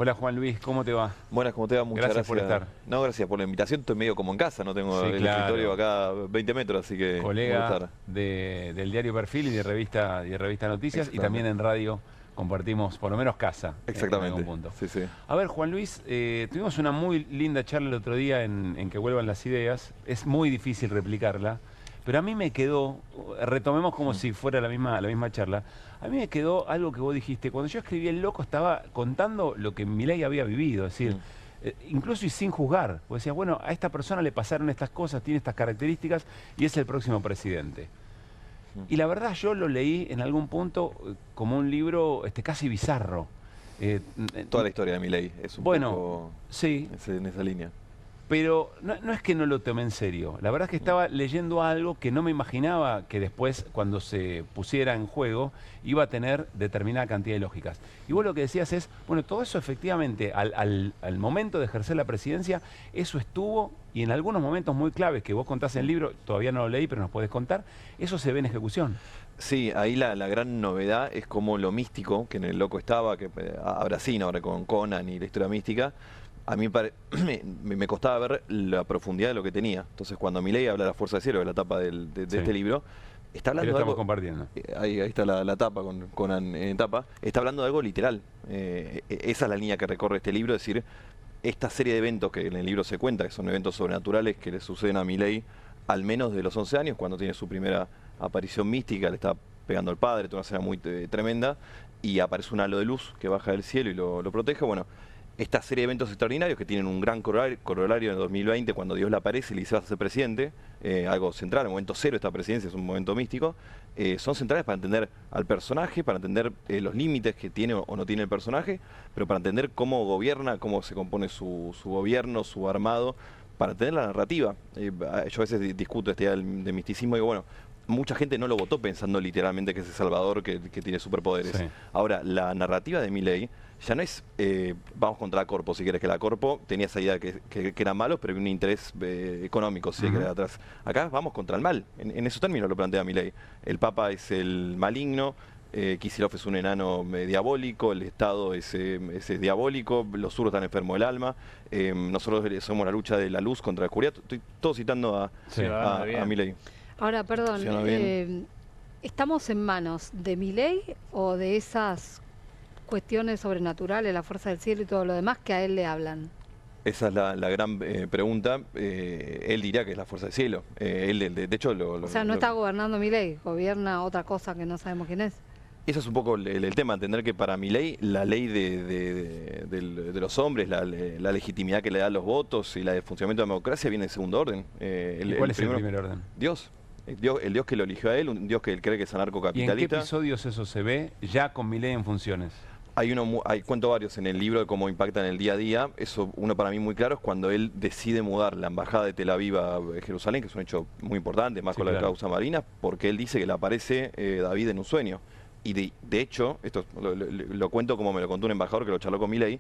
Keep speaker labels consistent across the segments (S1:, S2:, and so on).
S1: Hola Juan Luis, ¿cómo te va?
S2: Buenas, ¿cómo te va? Muchas
S1: Gracias por estar.
S2: No, gracias por la invitación. Estoy medio como en casa, no tengo
S1: Sí,
S2: el
S1: claro.
S2: escritorio acá a 20 metros, así que voy a
S1: Colega
S2: estar.
S1: del diario Perfil y de Revista Noticias, y también
S2: Exactamente.
S1: en radio compartimos por lo menos casa en algún
S2: Exactamente.
S1: punto.
S2: Sí, sí.
S1: A ver, Juan Luis, tuvimos una muy linda charla el otro día en Que Vuelvan las Ideas. Es muy difícil replicarla, pero a mí me quedó, retomemos como si fuera la misma charla, a mí me quedó algo que vos dijiste. Cuando yo escribí El Loco estaba contando lo que Milei había vivido, es decir, incluso y sin juzgar. Vos decías, bueno, a esta persona le pasaron estas cosas, tiene estas características y es el próximo presidente. Y la verdad yo lo leí en algún punto como un libro casi bizarro.
S2: Toda la historia de Milei es un
S1: Bueno,
S2: poco
S1: sí,
S2: en esa línea.
S1: pero no es que no lo tomé en serio. La verdad es que estaba leyendo algo que no me imaginaba que después, cuando se pusiera en juego, iba a tener determinada cantidad de lógicas. Y vos lo que decías es, bueno, todo eso efectivamente, al momento de ejercer la presidencia, eso estuvo, y en algunos momentos muy claves que vos contás en el libro, todavía no lo leí, pero nos podés contar, eso se ve en ejecución.
S2: Sí, ahí la gran novedad es como lo místico, que en El Loco estaba, que ahora sí, ¿no? Ahora con Conan y la historia mística, a mí me costaba ver la profundidad de lo que tenía. Entonces cuando Milei habla de la Fuerza del Cielo, de la tapa de
S1: Sí.
S2: este libro, está
S1: Ahí lo
S2: hablando de
S1: estamos
S2: algo.
S1: compartiendo.
S2: Ahí está la tapa con Conan en tapa. Está hablando de algo literal. Esa es la línea que recorre este libro, es decir, esta serie de eventos que en el libro se cuenta, que son eventos sobrenaturales que le suceden a Milei al menos de los 11 años, cuando tiene su primera aparición mística, le está pegando al padre, toda una escena muy tremenda, y aparece un halo de luz que baja del cielo y lo protege. Bueno, esta serie de eventos extraordinarios que tienen un gran corolario en el 2020, cuando Dios le aparece y le dice vas a ser presidente, algo central, el momento cero de esta presidencia, es un momento místico, son centrales para entender al personaje, para entender los límites que tiene o no tiene el personaje, pero para entender cómo gobierna, cómo se compone su gobierno, su armado, para entender la narrativa. Yo a veces discuto esta idea de misticismo y digo, bueno, mucha gente no lo votó pensando literalmente que es el Salvador que tiene superpoderes.
S1: Sí.
S2: Ahora, la narrativa de Milei ya no es vamos contra la Corpo, si quieres, que la Corpo tenía esa idea que eran malos, pero un interés económico, si querés, atrás. Acá vamos contra el mal, en esos términos lo plantea Milei. El Papa es el maligno, Kicillof es un enano diabólico, el Estado es diabólico, los zurdos están enfermos del alma, nosotros somos la lucha de la luz contra la oscuridad. Estoy todo citando a Milei.
S3: Ahora, perdón,
S2: Funciona bien.
S3: ¿estamos en manos de Milei o de esas cuestiones sobrenaturales, la fuerza del cielo y todo lo demás que a él le hablan?
S2: Esa es la gran pregunta. Él diría que es la fuerza del cielo. Él, de hecho,
S3: O sea, no está gobernando Milei, gobierna otra cosa que no sabemos quién es.
S2: Ese es un poco el tema, entender que para Milei la ley de los hombres, la legitimidad que le da los votos y la de funcionamiento de la democracia viene en segundo orden.
S1: ¿Y cuál es el primer orden?
S2: Dios. El Dios que lo eligió a él, un Dios que él cree que es
S1: ¿Y en qué
S2: anarcocapitalista.
S1: episodios eso se ve ya con Milei en funciones?
S2: Cuento varios en el libro de cómo impacta en el día a día. Eso, uno para mí muy claro, es cuando él decide mudar la embajada de Tel Aviv a Jerusalén, que es un hecho muy importante, más
S1: Sí,
S2: con la
S1: claro.
S2: causa marina, porque él dice que le aparece David en un sueño. Y de hecho, esto lo cuento como me lo contó un embajador que lo charló con Milei,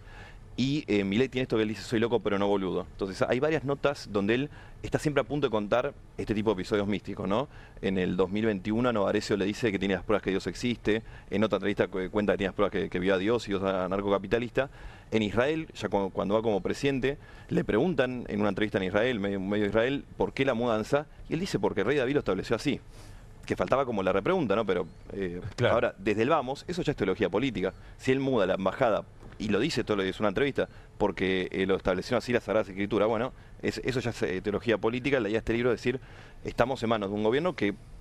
S2: y Milei tiene esto que él dice, soy loco pero no boludo. Entonces hay varias notas donde él está siempre a punto de contar este tipo de episodios místicos, ¿no? En el 2021 a Novarecio le dice que tiene las pruebas que Dios existe, en otra entrevista cuenta que tiene las pruebas que vio a Dios y Dios era anarcocapitalista. En Israel, ya cuando va como presidente, le preguntan en una entrevista en Israel, medio de Israel, ¿por qué la mudanza? Y él dice, porque el rey David lo estableció así. Que faltaba como la repregunta, ¿no? Pero
S1: Claro.
S2: ahora, desde el vamos, eso ya es teología política. Si él muda la embajada, y lo dice todo lo que es una entrevista, porque lo estableció así la Sagrada Escritura, bueno, eso ya es teología política. La idea de este libro es decir, estamos en manos de un gobierno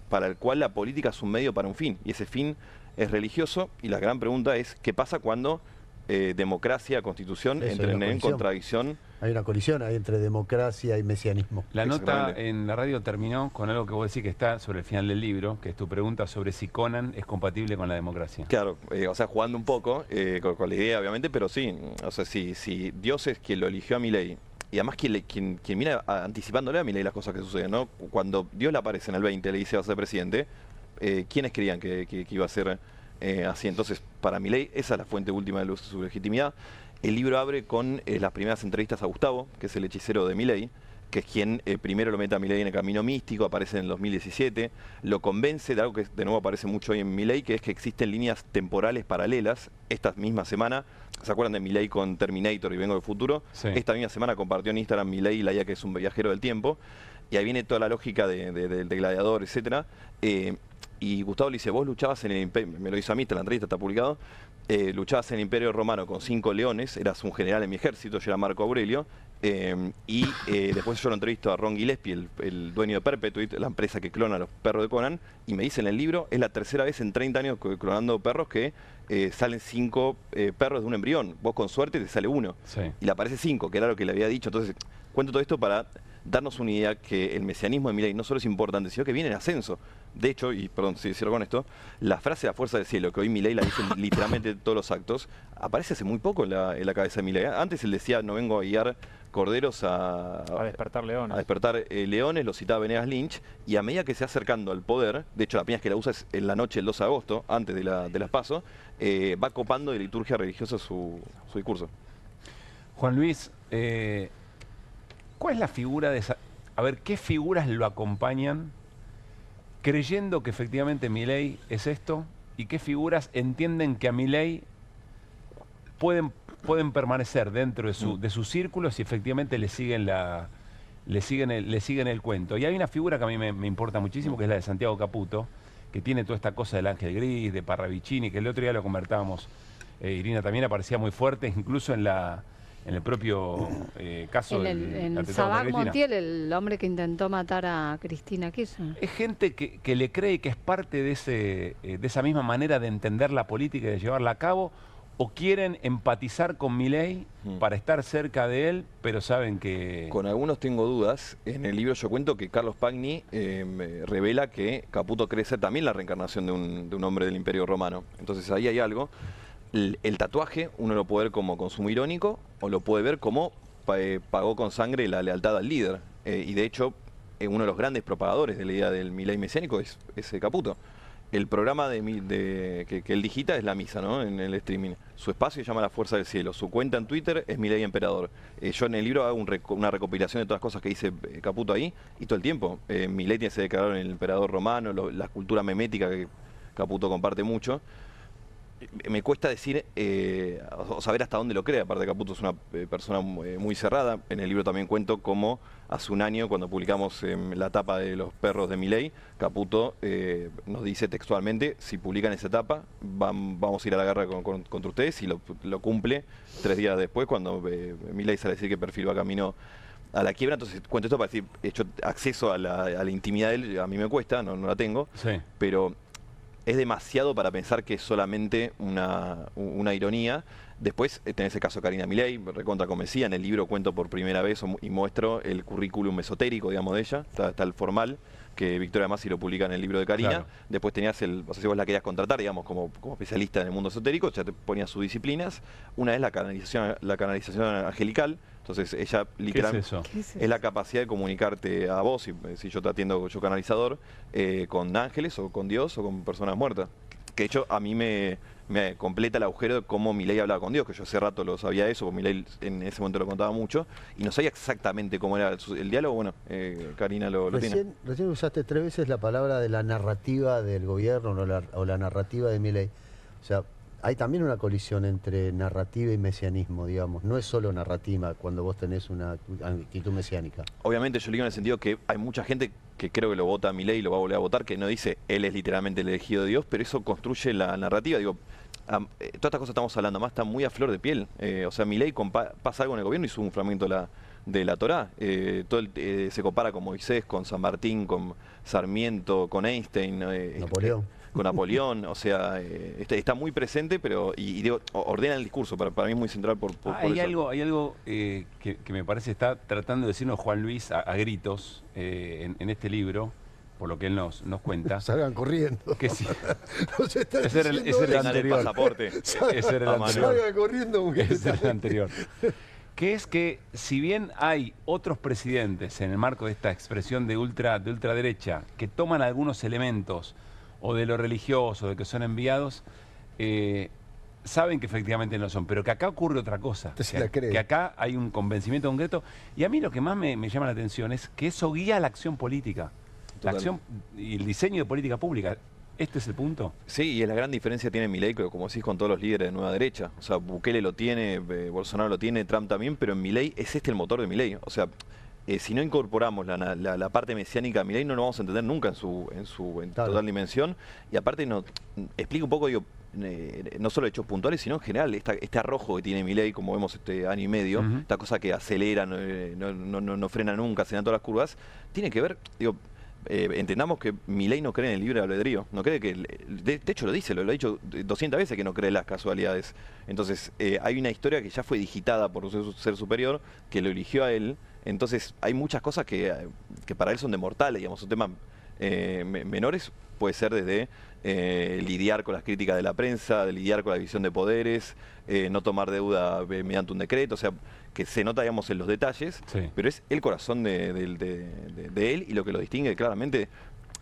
S2: para el cual la política es un medio para un fin, y ese fin es religioso, y la gran pregunta es, ¿qué pasa cuando democracia, constitución
S4: Eso,
S2: entran
S4: una
S2: en
S4: colisión.
S2: contradicción?
S4: Hay una colisión ahí entre democracia y mesianismo.
S1: La nota
S2: Exactamente.
S1: en la radio terminó con algo que vos decís que está sobre el final del libro, que es tu pregunta sobre si Conan es compatible con la democracia.
S2: Claro, o sea, jugando un poco con la idea, obviamente, pero sí, o sea, si Dios es quien lo eligió a Milei, y además quien mira anticipándole a Milei las cosas que suceden, ¿no? Cuando Dios le aparece en el 20, le dice va a ser presidente, ¿quiénes creían que iba a ser así? Entonces, para Milei, esa es la fuente última de su legitimidad. El libro abre con las primeras entrevistas a Gustavo, que es el hechicero de Milei, que es quien primero lo mete a Milei en el camino místico, aparece en el 2017, lo convence de algo que de nuevo aparece mucho hoy en Milei, que es que existen líneas temporales paralelas. Esta misma semana, ¿se acuerdan de Milei con Terminator y Vengo del Futuro?
S1: Sí.
S2: Esta misma semana compartió en Instagram Milei la idea que es un viajero del tiempo, y ahí viene toda la lógica de Gladiador, etcétera. Y Gustavo le dice, vos luchabas en el Imperio, me lo hizo a mí, la entrevista está publicado, luchabas en el Imperio Romano con 5 leones, eras un general en mi ejército, yo era Marco Aurelio, después yo lo entrevisto a Ron Gillespie, el dueño de Perpetuit, la empresa que clona a los perros de Conan, y me dice en el libro, es la tercera vez en 30 años clonando perros que salen 5 perros de un embrión, vos con suerte te sale uno,
S1: Sí.
S2: y le aparece 5, que era lo que le había dicho. Entonces cuento todo esto para darnos una idea que el mesianismo de Milei no solo es importante, sino que viene en ascenso. De hecho, y perdón si cierro con esto, la frase la fuerza del cielo, que hoy Milei la dice literalmente en todos los actos, aparece hace muy poco en la cabeza de Milei. Antes él decía, no vengo a guiar corderos
S5: A despertar leones.
S2: a despertar leones, lo citaba Venegas Lynch, y a medida que se va acercando al poder, de hecho la primera vez que la usa es en la noche del 2 de agosto, antes de las PASO, va copando de liturgia religiosa su discurso.
S1: Juan Luis, ¿cuál es la figura de esa? A ver, ¿qué figuras lo acompañan creyendo que efectivamente Milei es esto? ¿Y qué figuras entienden que a Milei pueden permanecer dentro de su círculo si efectivamente le siguen el cuento? Y hay una figura que a mí me importa muchísimo, que es la de Santiago Caputo, que tiene toda esta cosa del ángel gris, de Parravicini, que el otro día lo convertábamos. Irina también aparecía muy fuerte, incluso en el propio caso
S3: En
S1: atentado
S3: Sabac
S1: contra Cristina.
S3: Montiel, el hombre que intentó matar a Cristina Kirchner.
S1: Es gente que le cree que es parte de esa misma manera de entender la política y de llevarla a cabo, o quieren empatizar con Milei para estar cerca de él, pero saben que...
S2: Con algunos tengo dudas. En el libro yo cuento que Carlos Pagni me revela que Caputo cree ser también la reencarnación de un hombre del Imperio Romano. Entonces ahí hay algo. El tatuaje uno lo puede ver como consumo irónico o lo puede ver como pagó con sangre la lealtad al líder. Y de hecho, uno de los grandes propagadores de la idea del Milei mesiánico es Caputo. El programa que él digita es La Misa, ¿no? En el streaming. Su espacio se llama La Fuerza del Cielo. Su cuenta en Twitter es Milei Emperador. Yo en el libro hago una recopilación de todas las cosas que dice Caputo ahí, y todo el tiempo. Milei tiene ese declarado en el emperador romano, la cultura memética que Caputo comparte mucho. Me cuesta decir o saber hasta dónde lo cree. Aparte, Caputo es una persona muy cerrada. En el libro también cuento cómo hace un año, cuando publicamos la tapa de los perros de Milei, Caputo nos dice textualmente, si publican esa tapa, vamos a ir a la guerra contra ustedes, y lo cumple 3 días después, cuando Milei sale a decir que Perfil va camino a la quiebra. Entonces cuento esto para decir, hecho acceso a la intimidad de él, a mí me cuesta, no la tengo,
S1: Sí.
S2: pero es demasiado para pensar que es solamente una ironía. Después tenés el caso de Karina Milei, recontra convencida. En el libro cuento por primera vez y muestro el currículum esotérico, digamos, de ella. Está el formal, que Victoria Massi lo publica en el libro de Karina.
S1: Claro.
S2: Después tenías o sea, si vos la querías contratar, digamos, como especialista en el mundo esotérico, ya te ponías sus disciplinas. Una es la canalización angelical. Entonces ella
S1: ¿Qué es
S2: literalmente
S1: eso?
S3: ¿Qué es
S2: es la capacidad de comunicarte a vos, si yo te atiendo, yo canalizador, con ángeles o con Dios o con personas muertas. Que de hecho a mí me completa el agujero de cómo Milei hablaba con Dios, que yo hace rato lo sabía eso, porque Milei en ese momento lo contaba mucho, y no sabía exactamente cómo era el diálogo. Bueno, Karina lo tiene.
S4: Recién usaste 3 veces la palabra de la narrativa del gobierno o la narrativa de Milei. O sea, hay también una colisión entre narrativa y mesianismo, digamos. No es solo narrativa cuando vos tenés una actitud mesiánica.
S2: Obviamente yo le digo en el sentido que hay mucha gente que creo que lo vota a Milei y lo va a volver a votar, que no dice él es literalmente el elegido de Dios, pero eso construye la narrativa. Digo, todas estas cosas estamos hablando, más está muy a flor de piel. O sea, Milei pasa algo en el gobierno y sube un fragmento de la Torá. Se compara con Moisés, con San Martín, con Sarmiento, con Einstein.
S4: Napoleón.
S2: Con Napoleón, o sea, está muy presente, pero y digo, ordena el discurso, para mí es muy central por
S1: Hay
S2: eso.
S1: algo que me parece está tratando de decirnos Juan Luis a gritos en este libro, por lo que él nos cuenta.
S4: Salgan corriendo.
S1: Que sí.
S4: Nos están
S1: Ese era el
S4: diciendo
S2: Tengan el
S1: anterior.
S2: pasaporte.
S1: Ese era el
S2: Vamos,
S1: anterior.
S4: Salgan corriendo porque
S1: Ese era el anterior. Que es que si bien hay otros presidentes en el marco de esta expresión de ultraderecha que toman algunos elementos o de lo religioso, de que son enviados, saben que efectivamente no son, pero que acá ocurre otra cosa.
S4: Usted se la cree.
S1: Que acá hay un convencimiento concreto. Y a mí lo que más me llama la atención es que eso guía la acción política. La
S2: Total.
S1: acción y el diseño de política pública. ¿Este es el punto?
S2: Sí, y es la gran diferencia que tiene Milei, como decís, con todos los líderes de nueva derecha. O sea, Bukele lo tiene, Bolsonaro lo tiene, Trump también, pero en Milei es el motor de Milei. O sea, si no incorporamos la parte mesiánica de Milei, no lo vamos a entender nunca en
S4: Claro.
S2: total dimensión. Y aparte, explica un poco, digo, no solo hechos puntuales, sino en general, este arrojo que tiene Milei, como vemos este año y medio,
S1: Ujú.
S2: esta cosa que acelera, no frena nunca, se dan todas las curvas, tiene que ver, digo, entendamos que Milei no cree en el libre albedrío, no cree que, de hecho lo dice, lo ha dicho 200 veces que no cree en las casualidades. Entonces, hay una historia que ya fue digitada por un ser superior, que lo eligió a él. Entonces, hay muchas cosas que para él son de mortales, digamos, son temas menores, puede ser desde lidiar con las críticas de la prensa, de lidiar con la división de poderes, no tomar deuda mediante un decreto, o sea, que se nota, digamos, en los detalles,
S1: Sí.
S2: pero es el corazón de él y lo que lo distingue claramente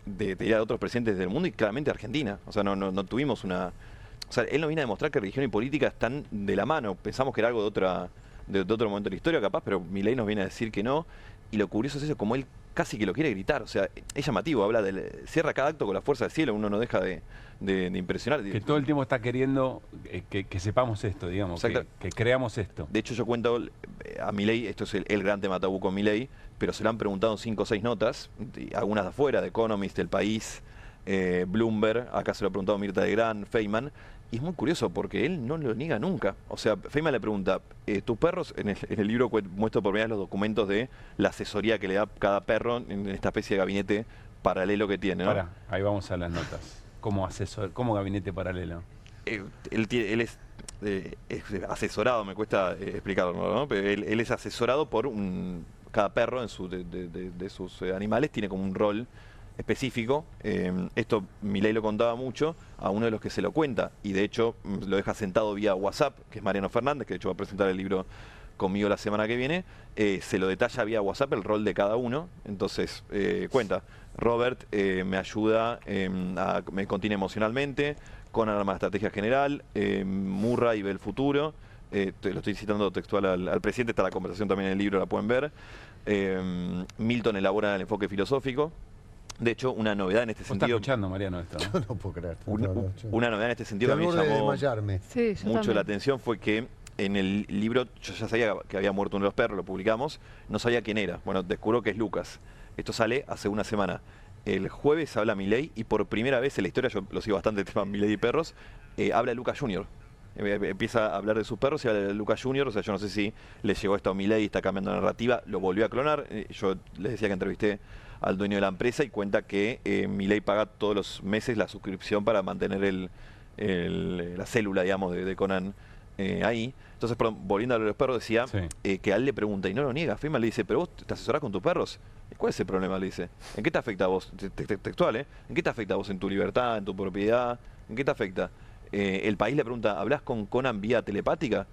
S2: de otros presidentes del mundo y claramente de Argentina. O sea, no tuvimos una... O sea, él nos viene a demostrar que religión y política están de la mano. Pensamos que era algo de otro momento de la historia, capaz, pero Milei nos viene a decir que no. Y lo curioso es eso, como él casi que lo quiere gritar. O sea, es llamativo, habla cierra cada acto con la fuerza del cielo, uno no deja de impresionar.
S1: Que todo el tiempo está queriendo que sepamos esto, digamos,
S2: Exacto.
S1: que creamos esto.
S2: De hecho, yo cuento a Milei, esto es el gran tema tabú con Milei, pero se lo han preguntado en 5 o 6 notas, algunas de afuera, de Economist, El País, Bloomberg, acá se lo ha preguntado Mirta Legrand, Feynman, y es muy curioso porque él no lo niega nunca. O sea, Feynman le pregunta, tus perros, en el libro muestro por primera vez los documentos de la asesoría que le da cada perro en esta especie de gabinete paralelo que tiene, ¿no?
S1: Pará, ahí vamos a las notas. Como asesor, como gabinete paralelo.
S2: Él es asesorado, me cuesta explicarlo, ¿no? Pero él es asesorado por cada perro en de sus animales tiene como un rol específico. Esto Milei lo contaba mucho a uno de los que se lo cuenta y de hecho lo deja sentado vía WhatsApp, que es Mariano Fernández, que de hecho va a presentar el libro conmigo la semana que viene. Se lo detalla vía WhatsApp el rol de cada uno. Entonces cuenta, Robert me ayuda, me contiene emocionalmente, Conan arma la estrategia general, Murray ve el futuro. Lo estoy citando textual al presidente, está la conversación también en el libro, la pueden ver. Milton elabora el enfoque filosófico. De hecho, una novedad en este
S1: ¿Vos estás
S2: sentido,
S1: escuchando, Mariano, esto, no?
S4: Yo no puedo creer.
S2: una novedad en este sentido que a mí me
S4: de
S2: llamó
S4: desmayarme.
S3: Sí, yo
S2: mucho
S3: también.
S2: la atención fue que en el libro, yo ya sabía que había muerto uno de los perros, lo publicamos, no sabía quién era. Bueno, descubro que es Lucas. Esto sale hace una semana. El jueves habla Milei y por primera vez en la historia, yo lo sigo bastante el tema Milei y perros, habla Lucas Jr. Empieza a hablar de sus perros y habla de Lucas Jr. O sea, yo no sé si le llegó esto a Milei, está cambiando la narrativa, lo volvió a clonar. Yo les decía que entrevisté al dueño de la empresa y cuenta que Milei paga todos los meses la suscripción para mantener la célula, digamos, de Conan ahí. Entonces, perdón, volviendo a los perros, decía
S1: Sí.
S2: que a él le pregunta y no lo niega. Feynman le dice, pero vos te asesorás con tus perros. ¿Cuál es el problema? Le dice. ¿En qué te afecta a vos? Textual, ¿eh? ¿En qué te afecta a vos? ¿En tu libertad? ¿En tu propiedad? ¿En qué te afecta? El País le pregunta, ¿hablas con Conan vía telepática?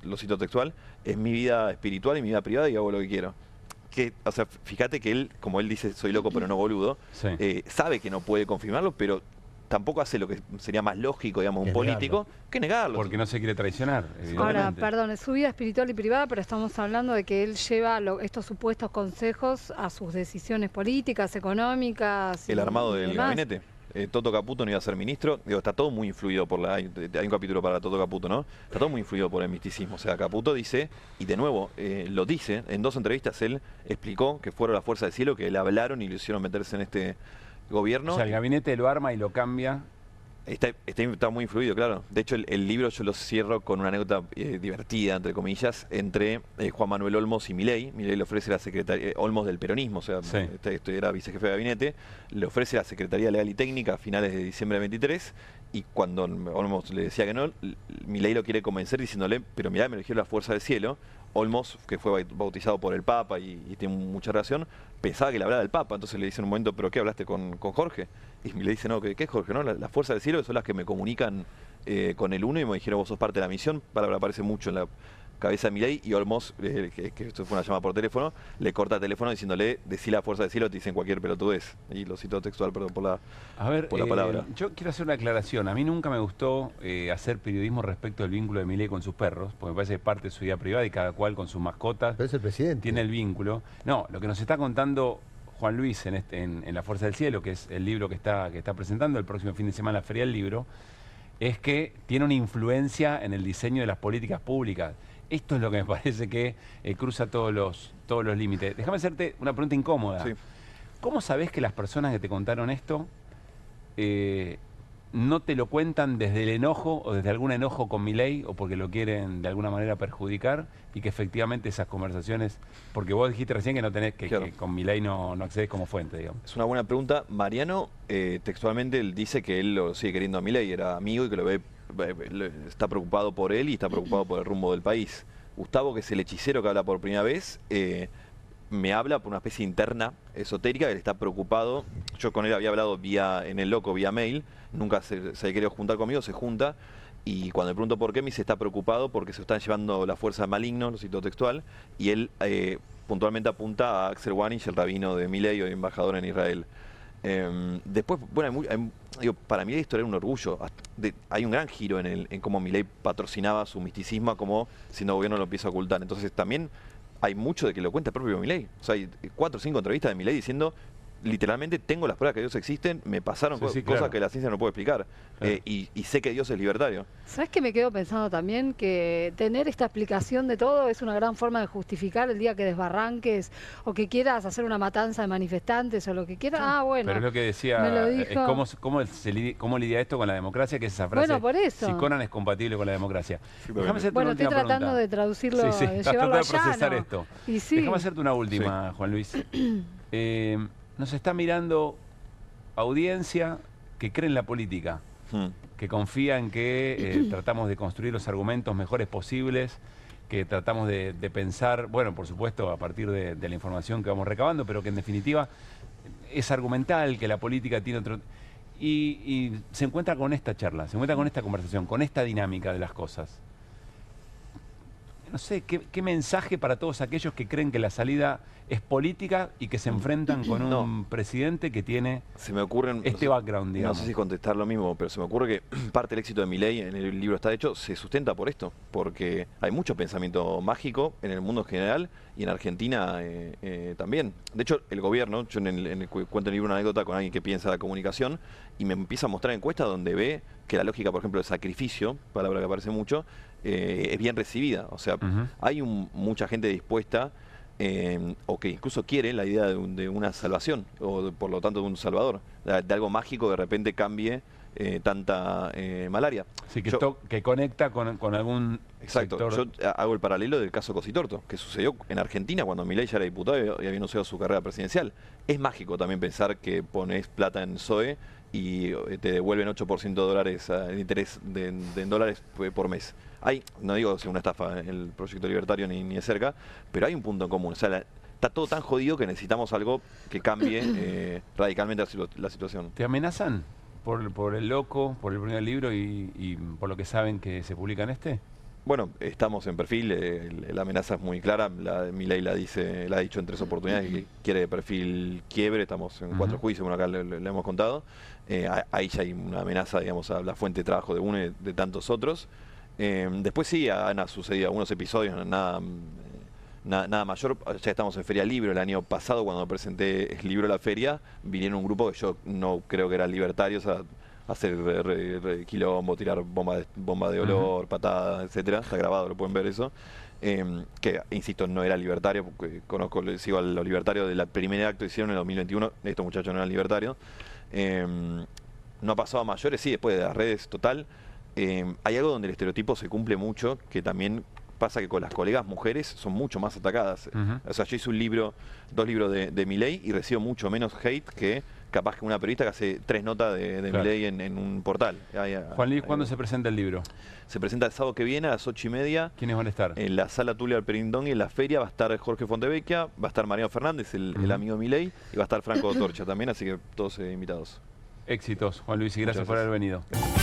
S2: Lo cito textual, es mi vida espiritual y mi vida privada y hago lo que quiero. O sea, fíjate que él, como él dice, soy loco pero no boludo,
S1: Sí.
S2: sabe que no puede confirmarlo, pero tampoco hace lo que sería más lógico, digamos, un
S4: Que
S2: político,
S4: negarlo.
S2: que negarlo.
S1: Porque no se quiere traicionar,
S3: Ahora,
S1: evidentemente.
S3: perdón, es su vida espiritual y privada, pero estamos hablando de que él lleva estos supuestos consejos a sus decisiones políticas, económicas.
S2: El armado
S3: y
S2: del
S3: demás.
S2: gabinete. Toto Caputo no iba a ser ministro. Digo, está todo muy influido por hay un capítulo para Toto Caputo, ¿no? Está todo muy influido por el misticismo. O sea, Caputo dice, y de nuevo, lo dice, en 2 entrevistas él explicó que fueron la fuerza del cielo, que le hablaron y lo hicieron meterse en este gobierno.
S1: O sea, el gabinete lo arma y lo cambia.
S2: Está muy influido, claro. De hecho, el libro yo lo cierro con una anécdota divertida, entre comillas, entre Juan Manuel Olmos y Milei. Milei le ofrece la secretaría, Olmos del peronismo, o sea,
S1: Sí.
S2: era vicejefe de gabinete, le ofrece la Secretaría Legal y Técnica a finales de diciembre de 23, y cuando Olmos le decía que no, Milei lo quiere convencer diciéndole, pero mirá, me eligieron la fuerza del cielo. Olmos, que fue bautizado por el Papa y tiene mucha relación, pensaba que le hablaba del Papa, entonces le dice en un momento, ¿pero qué hablaste con Jorge? Y le dice, no, ¿qué es Jorge? No, la fuerza del cielo son las que me comunican con el uno y me dijeron, vos sos parte de la misión. Palabra aparece mucho en cabeza de Milei, y Olmos, que esto fue una llamada por teléfono, le corta el teléfono diciéndole, decí la fuerza del cielo, te dicen cualquier pelotudez. Y lo cito textual, perdón por la palabra.
S1: Yo quiero hacer una aclaración. A mí nunca me gustó hacer periodismo respecto del vínculo de Milei con sus perros, porque me parece que es parte de su vida privada y cada cual con sus mascotas
S4: Pero es el presidente.
S1: tiene el vínculo. No, lo que nos está contando Juan Luis en La Fuerza del Cielo, que es el libro que está presentando el próximo fin de semana en la Feria del Libro, es que tiene una influencia en el diseño de las políticas públicas. Esto es lo que me parece que cruza todos los límites. Déjame hacerte una pregunta incómoda.
S2: Sí.
S1: ¿Cómo sabés que las personas que te contaron esto no te lo cuentan desde el enojo o desde algún enojo con Milei o porque lo quieren de alguna manera perjudicar y que efectivamente esas conversaciones, porque vos dijiste recién que no tenés
S2: Claro.
S1: que con Milei no accedes como fuente, digamos?
S2: Es una buena pregunta. Mariano, textualmente, él dice que él lo sigue queriendo a Milei, era amigo y que lo ve, está preocupado por él y está preocupado por el rumbo del país. Gustavo, que es el hechicero que habla por primera vez, me habla por una especie interna esotérica, que él está preocupado. Yo con él había hablado en el loco, vía mail, nunca se ha querido juntar conmigo, se junta, y cuando le pregunto por qué, me dice está preocupado porque se están llevando la fuerza maligno, lo cito textual, y él puntualmente apunta a Axel Wanich, el rabino de Milei o embajador en Israel. Después, bueno, para mí la historia era un orgullo. Hay un gran giro en cómo Milei patrocinaba su misticismo, como siendo gobierno lo empieza a ocultar. Entonces también hay mucho de que lo cuenta el propio Milei. O sea, hay 4 o 5 entrevistas de Milei diciendo, literalmente, tengo las pruebas que Dios existen, me pasaron cosas
S1: claro.
S2: que la ciencia no puede explicar.
S1: Claro.
S2: Y sé que Dios es libertario.
S3: ¿Sabes que me quedo pensando también que tener esta explicación de todo es una gran forma de justificar el día que desbarranques o que quieras hacer una matanza de manifestantes o lo que quieras? Ah, bueno.
S1: Pero es lo que decía,
S3: me lo
S1: es
S3: dijo.
S1: cómo lidia esto con la democracia, que es esa frase,
S3: Bueno, por eso.
S1: si Conan es compatible con la democracia. Déjame hacerte
S3: Bueno,
S1: una
S3: estoy
S1: última
S3: tratando
S1: pregunta.
S3: de traducirlo,
S1: Sí,
S3: de
S1: estás
S3: llevarlo
S1: tratando de
S3: allá,
S1: procesar
S3: ¿no?
S1: esto.
S3: Y sí.
S1: Déjame hacerte una última, Juan Luis. Nos está mirando audiencia que cree en la política, que confía en que tratamos de construir los argumentos mejores posibles, que tratamos de pensar, bueno, por supuesto, a partir de la información que vamos recabando, pero que en definitiva es argumental, que la política tiene otro... Y se encuentra con esta charla, se encuentra con esta conversación, con esta dinámica de las cosas. No sé, ¿qué mensaje para todos aquellos que creen que la salida es política y que se enfrentan con un presidente que tiene
S2: Se me ocurren
S1: este background,
S2: No
S1: digamos?
S2: sé si contestar lo mismo, pero se me ocurre que parte del éxito de Milei en el libro está hecho, se sustenta por esto, porque hay mucho pensamiento mágico en el mundo en general y en Argentina también. De hecho, el gobierno, yo cuento en el libro una anécdota con alguien que piensa la comunicación y me empieza a mostrar encuestas donde ve que la lógica, por ejemplo, del sacrificio, palabra que aparece mucho, es bien recibida. O sea, hay mucha gente dispuesta o que incluso quiere la idea de una salvación, o por lo tanto de un salvador, de algo mágico que de repente cambie tanta malaria.
S1: Sí, que conecta con algún
S2: Exacto.
S1: sector.
S2: Yo hago el paralelo del caso Cositorto, que sucedió en Argentina cuando Milei ya era diputado y había anunciado su carrera presidencial. Es mágico también pensar que pones plata en SOE y te devuelven 8% de dólares en interés en dólares por mes. No digo si una estafa el proyecto libertario ni de cerca, pero hay un punto en común. O sea, está todo tan jodido que necesitamos algo que cambie radicalmente la situación.
S1: ¿Te amenazan por el loco, por el primer libro y por lo que saben que se publica en este?
S2: Bueno, estamos en perfil, la amenaza es muy clara, Milei la ha dicho en 3 oportunidades que quiere de perfil quiebre, estamos en 4 juicios, bueno, acá le hemos contado. Ahí ya hay una amenaza, digamos, a la fuente de trabajo de uno y de tantos otros. Después sí han sucedido algunos episodios, nada mayor. Ya estamos en Feria del Libro. El año pasado, cuando presenté el libro a la feria, vinieron un grupo que yo no creo que eran libertarios a hacer quilombo, tirar bomba de olor, patadas, etcétera. Está grabado, lo pueden ver eso. Que, insisto, no era libertario, porque sigo a los libertarios del primer acto que hicieron en el 2021. Estos muchachos no eran libertarios. No ha pasado a mayores, sí, después de las redes, total. Hay algo donde el estereotipo se cumple mucho, que también pasa que con las colegas mujeres son mucho más atacadas. O sea, yo hice 2 libros de Milei y recibo mucho menos hate que capaz que una periodista que hace 3 notas de
S1: Claro.
S2: Milei en un portal.
S1: Juan Luis, ¿cuándo se presenta el libro?
S2: Se presenta el sábado que viene a las 8:30
S1: ¿Quiénes van a estar?
S2: en la sala Tulio Alperindón, y en la feria va a estar Jorge Fontevecchia, va a estar Mariano Fernández, el amigo de Milei, y va a estar Franco Torcha también, así que todos invitados.
S1: Éxitos, Juan Luis, y gracias
S2: Muchas
S1: por haber
S2: gracias.
S1: venido.